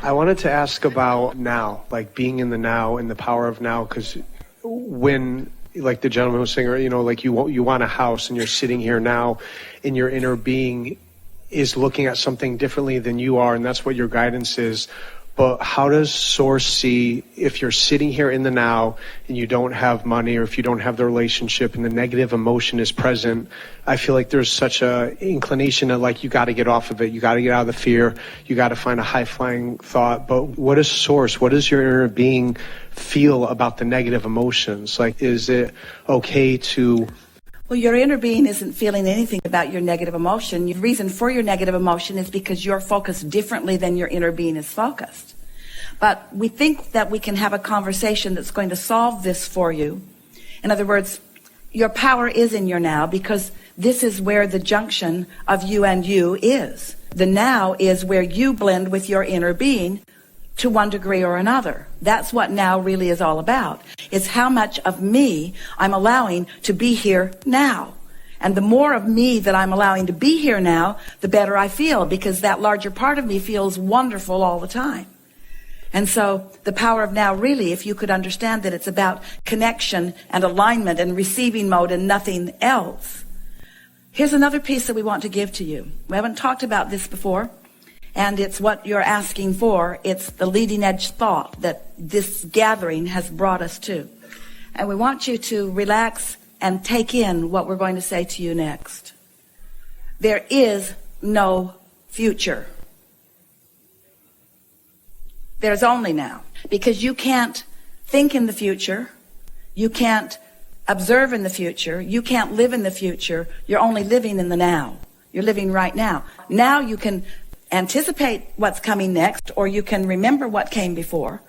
I wanted to ask about now, like being in the now and the power of now, because when, like the gentleman was saying, you know, like you want a house and you're sitting here now and your inner being is looking at something differently than you are, and that's what your guidance is. But how does Source see if you're sitting here in the now and you don't have money, or if you don't have the relationship and the negative emotion is present? I feel like there's such a inclination of like, you got to get off of it. You got to get out of the fear. You got to find a high flying thought. But what is Source? What does your inner being feel about the negative emotions? Like, is it okay to... Well, your inner being isn't feeling anything about your negative emotion. The reason for your negative emotion is because you're focused differently than your inner being is focused. But we think that we can have a conversation that's going to solve this for you. In other words, your power is in your now, because this is where the junction of you and you is. The now is where you blend with your inner being to one degree or another. That's what now really is all about. It's how much of me I'm allowing to be here now. And the more of me that I'm allowing to be here now, the better I feel, because that larger part of me feels wonderful all the time. And so the power of now, really, if you could understand that it's about connection and alignment and receiving mode and nothing else. Here's another piece that we want to give to you. We haven't talked about this before. And it's what you're asking for. It's the leading edge thought that this gathering has brought us to. And we want you to relax and take in what we're going to say to you next. There is no future. There's only now. Because you can't think in the future. You can't observe in the future. You can't live in the future. You're only living in the now. You're living right now. Now you can anticipate what's coming next, or you can remember what came before.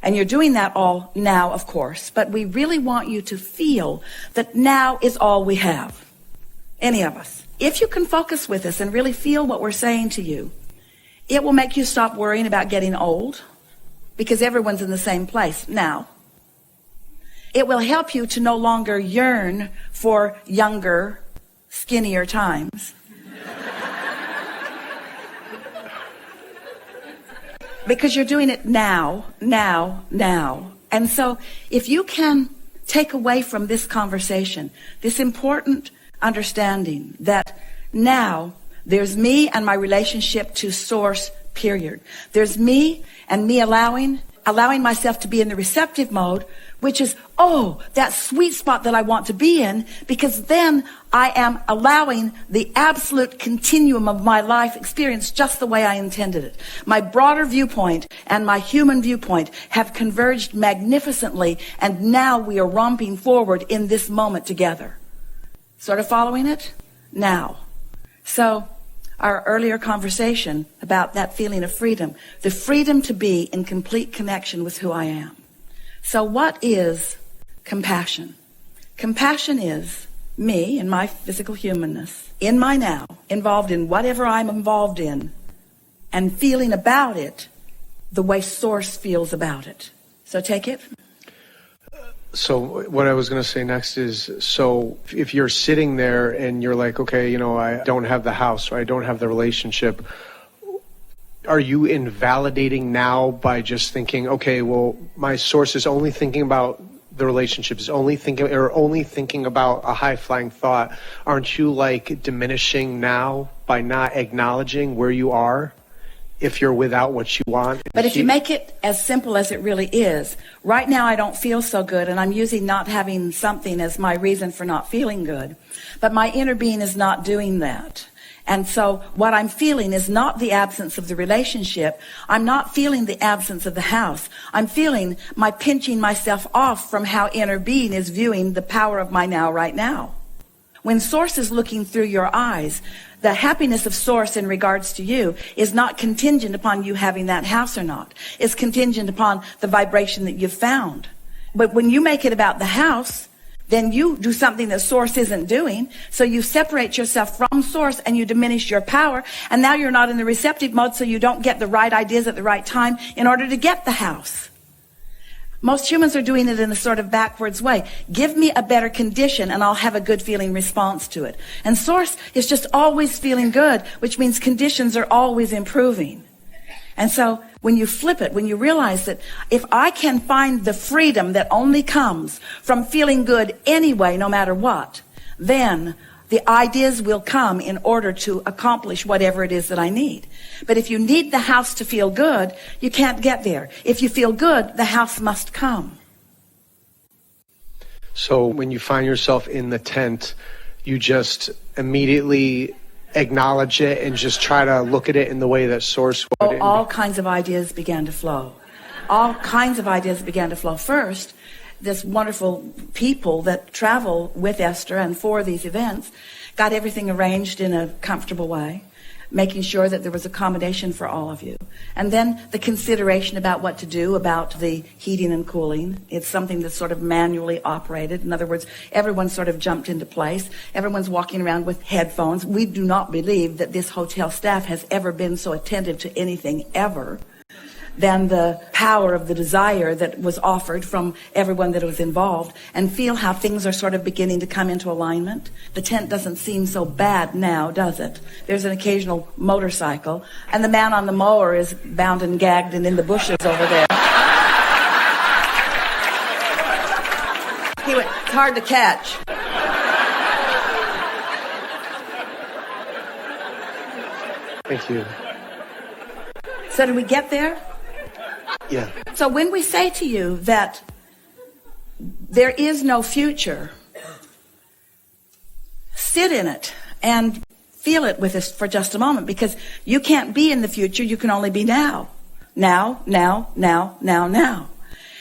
And you're doing that all now, of course. But we really want you to feel that now is all we have. Any of us. If you can focus with us and really feel what we're saying to you, it will make you stop worrying about getting old, because everyone's in the same place now. It will help you to no longer yearn for younger, skinnier times. Because you're doing it now. And so if you can take away from this conversation this important understanding that now there's me and my relationship to Source, period. There's me and me allowing myself to be in the receptive mode, which is, that sweet spot that I want to be in, because then I am allowing the absolute continuum of my life experience just the way I intended it. My broader viewpoint and my human viewpoint have converged magnificently, and now we are romping forward in this moment together. Sort of following it? Now. So, our earlier conversation about that feeling of freedom, the freedom to be in complete connection with who I am. So what is compassion? Compassion is me and my physical humanness, in my now, involved in whatever I'm involved in, and feeling about it the way Source feels about it. So take it. So what I was going to say next is, so if you're sitting there and you're like, okay, you know, I don't have the house, or I don't have the relationship, are you invalidating now by just thinking, okay, well, my Source is only thinking about the relationship, is only thinking about a high-flying thought? Aren't you like diminishing now by not acknowledging where you are if you're without what you want? But if you make it as simple as it really is, right now I don't feel so good, and I'm using not having something as my reason for not feeling good. But my inner being is not doing that. And so what I'm feeling is not the absence of the relationship. I'm not feeling the absence of the house. I'm feeling my pinching myself off from how inner being is viewing the power of my now right now. When Source is looking through your eyes, the happiness of Source in regards to you is not contingent upon you having that house or not. It's contingent upon the vibration that you've found. But when you make it about the house, then you do something that Source isn't doing. So you separate yourself from Source and you diminish your power. And now you're not in the receptive mode, so you don't get the right ideas at the right time in order to get the house. Most humans are doing it in a sort of backwards way. Give me a better condition and I'll have a good feeling response to it. And Source is just always feeling good, which means conditions are always improving. And so When you flip it, when you realize that if I can find the freedom that only comes from feeling good anyway, no matter what, then the ideas will come in order to accomplish whatever it is that I need. But if you need the house to feel good, you can't get there. If you feel good, the house must come. So when you find yourself in the tent, you just immediately acknowledge it and just try to look at it in the way that Source would. All kinds of ideas began to flow. All kinds of ideas began to flow. First, this wonderful people that travel with Esther and for these events got everything arranged in a comfortable way, making sure that there was accommodation for all of you. And then the consideration about what to do about the heating and cooling. It's something that's sort of manually operated. In other words, everyone sort of jumped into place. Everyone's walking around with headphones. We do not believe that this hotel staff has ever been so attentive to anything ever than the power of the desire that was offered from everyone that was involved, and feel how things are sort of beginning to come into alignment. The tent doesn't seem so bad now, does it? There's an occasional motorcycle, and the man on the mower is bound and gagged and in the bushes over there. It's hard to catch. Thank you. So did we get there? Yeah. So when we say to you that there is no future, sit in it and feel it with us for just a moment, because you can't be in the future. You can only be now. Now, now, now, now, now.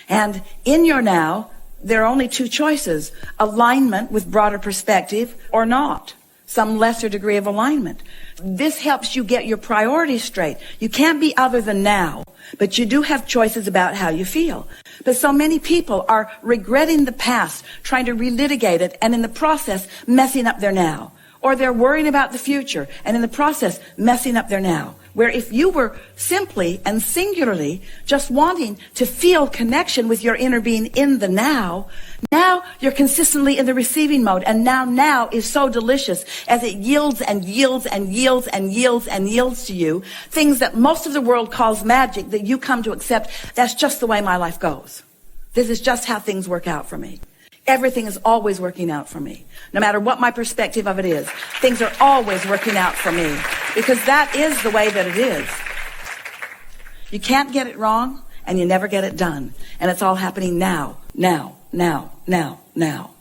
And in your now, there are only two choices: alignment with broader perspective or not, some lesser degree of alignment. This helps you get your priorities straight. You can't be other than now, but you do have choices about how you feel. But so many people are regretting the past, trying to relitigate it, and in the process messing up their now. Or they're worrying about the future, and in the process messing up their now. Where if you were simply and singularly just wanting to feel connection with your inner being in the now you're consistently in the receiving mode. And now is so delicious as it yields and yields and yields and yields and yields to you things that most of the world calls magic, that you come to accept. That's just the way my life goes. This is just how things work out for me. Everything is always working out for me. No matter what my perspective of it is, things are always working out for me, because that is the way that it is. You can't get it wrong, and you never get it done. And it's all happening now, now, now, now, now.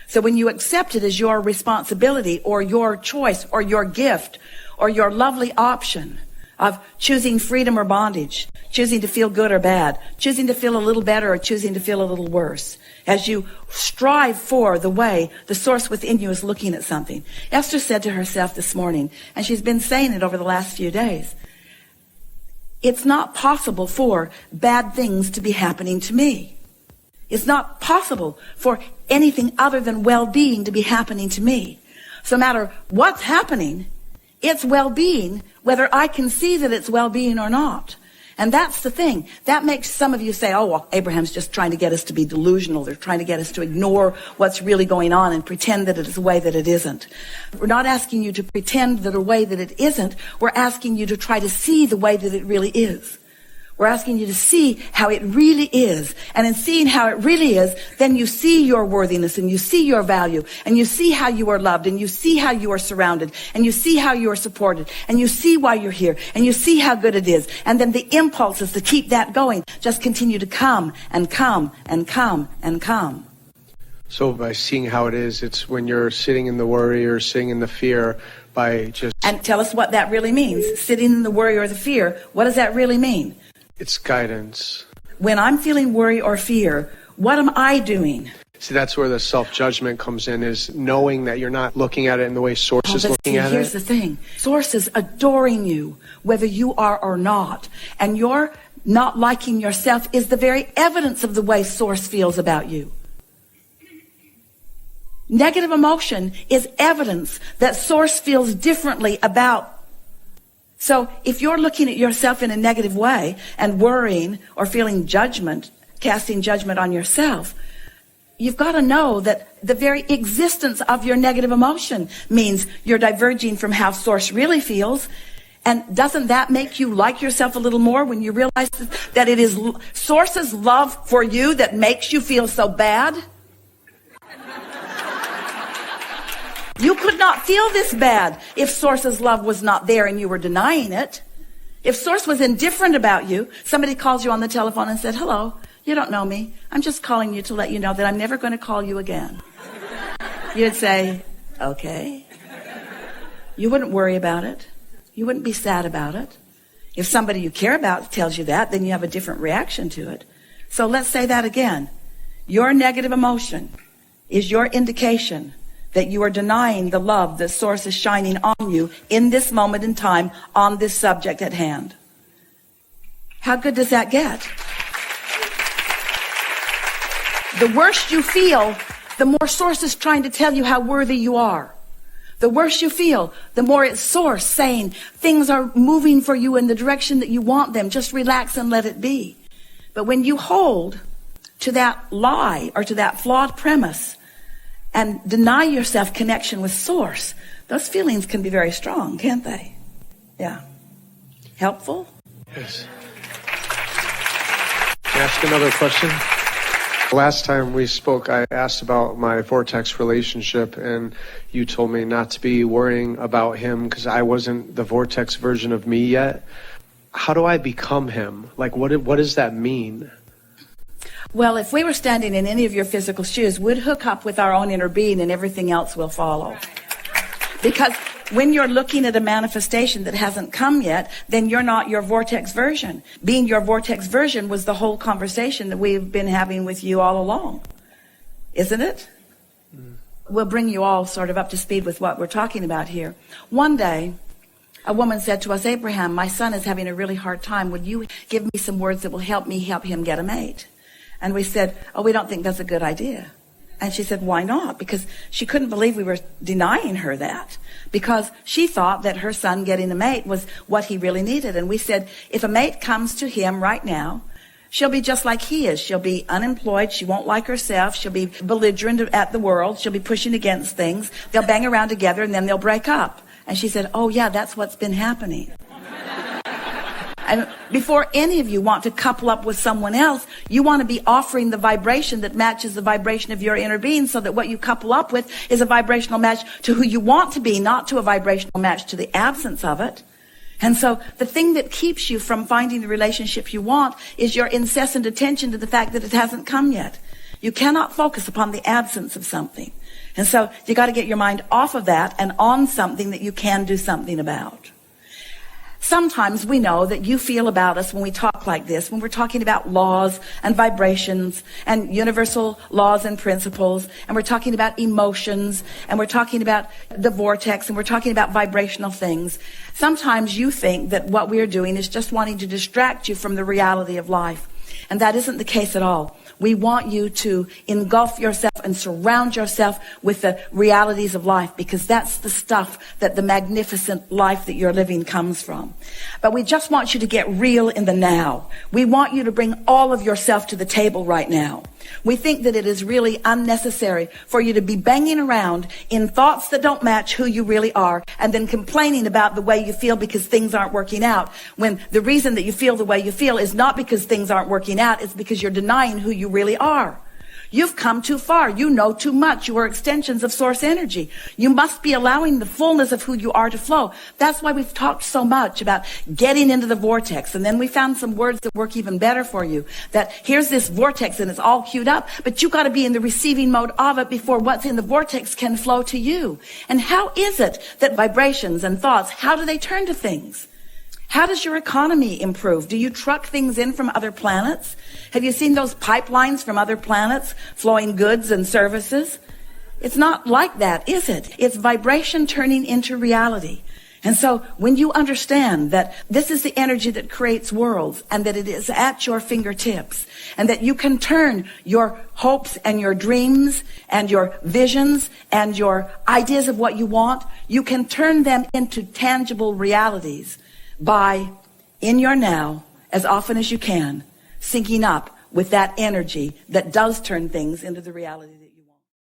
So when you accept it as your responsibility or your choice or your gift or your lovely option of choosing freedom or bondage, choosing to feel good or bad, choosing to feel a little better or choosing to feel a little worse, as you strive for the way the source within you is looking at something. Esther said to herself this morning, and she's been saying it over the last few days, it's not possible for bad things to be happening to me. It's not possible for anything other than well-being to be happening to me. So no matter what's happening, it's well-being, whether I can see that it's well-being or not. And that's the thing. That makes some of you say, oh, well, Abraham's just trying to get us to be delusional. They're trying to get us to ignore what's really going on and pretend that it is a way that it isn't. We're not asking you to pretend that a way that it isn't. We're asking you to try to see the way that it really is. We're asking you to see how it really is. And in seeing how it really is, then you see your worthiness and you see your value and you see how you are loved and you see how you are surrounded and you see how you are supported and you see why you're here and you see how good it is. And then the impulses to keep that going just continue to come and come and come and come. So by seeing how it is, it's when you're sitting in the worry or sitting in the fear, by just... And tell us what that really means. Sitting in the worry or the fear, what does that really mean? It's guidance. When I'm feeling worry or fear, what am I doing? See, that's where the self-judgment comes in, is knowing that you're not looking at it in the way Source is looking at it. Here's the thing. Source is adoring you, whether you are or not. And your not liking yourself is the very evidence of the way Source feels about you. Negative emotion is evidence that Source feels differently about. So if you're looking at yourself in a negative way and worrying or feeling judgment, casting judgment on yourself, you've got to know that the very existence of your negative emotion means you're diverging from how Source really feels. And doesn't that make you like yourself a little more when you realize that it is Source's love for you that makes you feel so bad? You could not feel this bad if Source's love was not there and you were denying it. If Source was indifferent about you, somebody calls you on the telephone and said, hello, you don't know me. I'm just calling you to let you know that I'm never going to call you again. You'd say, okay. You wouldn't worry about it. You wouldn't be sad about it. If somebody you care about tells you that, then you have a different reaction to it. So let's say that again. Your negative emotion is your indication that you are denying the love that Source is shining on you in this moment in time on this subject at hand. How good does that get? The worse you feel, the more Source is trying to tell you how worthy you are. The worse you feel, the more it's Source saying things are moving for you in the direction that you want them. Just relax and let it be. But when you hold to that lie or to that flawed premise and deny yourself connection with Source, those feelings can be very strong, can't they? Yeah. Helpful? Yes. Can I ask another question? Last time we spoke, I asked about my vortex relationship, and you told me not to be worrying about him because I wasn't the vortex version of me yet. How do I become him? Like, what does that mean? Well, if we were standing in any of your physical shoes, we'd hook up with our own inner being and everything else will follow. Because when you're looking at a manifestation that hasn't come yet, then you're not your vortex version. Being your vortex version was the whole conversation that we've been having with you all along. Isn't it? We'll bring you all sort of up to speed with what we're talking about here. One day, a woman said to us, Abraham, my son is having a really hard time. Would you give me some words that will help me help him get a mate? And we said, oh, we don't think that's a good idea. And she said, why not? Because she couldn't believe we were denying her that. Because she thought that her son getting a mate was what he really needed. And we said, if a mate comes to him right now, she'll be just like he is. She'll be unemployed. She won't like herself. She'll be belligerent at the world. She'll be pushing against things. They'll bang around together and then they'll break up. And she said, oh yeah, that's what's been happening. And before any of you want to couple up with someone else, you want to be offering the vibration that matches the vibration of your inner being so that what you couple up with is a vibrational match to who you want to be, not to a vibrational match to the absence of it. And so the thing that keeps you from finding the relationship you want is your incessant attention to the fact that it hasn't come yet. You cannot focus upon the absence of something. And so you got to get your mind off of that and on something that you can do something about. Sometimes we know that you feel about us when we talk like this, when we're talking about laws and vibrations and universal laws and principles, and we're talking about emotions, and we're talking about the vortex, and we're talking about vibrational things. Sometimes you think that what we're doing is just wanting to distract you from the reality of life. And that isn't the case at all. We want you to engulf yourself and surround yourself with the realities of life, because that's the stuff that the magnificent life that you're living comes from. But we just want you to get real in the now. We want you to bring all of yourself to the table right now. We think that it is really unnecessary for you to be banging around in thoughts that don't match who you really are and then complaining about the way you feel because things aren't working out, when the reason that you feel the way you feel is not because things aren't working out, it's because you're denying who you really are. You've come too far. You know too much. You are extensions of source energy. You must be allowing the fullness of who you are to flow. That's why we've talked so much about getting into the vortex. And then we found some words that work even better for you. That here's this vortex and it's all queued up, but you got to be in the receiving mode of it before what's in the vortex can flow to you. And how is it that vibrations and thoughts, how do they turn to things? How does your economy improve? Do you truck things in from other planets? Have you seen those pipelines from other planets flowing goods and services? It's not like that, is it? It's vibration turning into reality. And so when you understand that this is the energy that creates worlds and that it is at your fingertips and that you can turn your hopes and your dreams and your visions and your ideas of what you want, you can turn them into tangible realities by, in your now, as often as you can, syncing up with that energy that does turn things into the reality that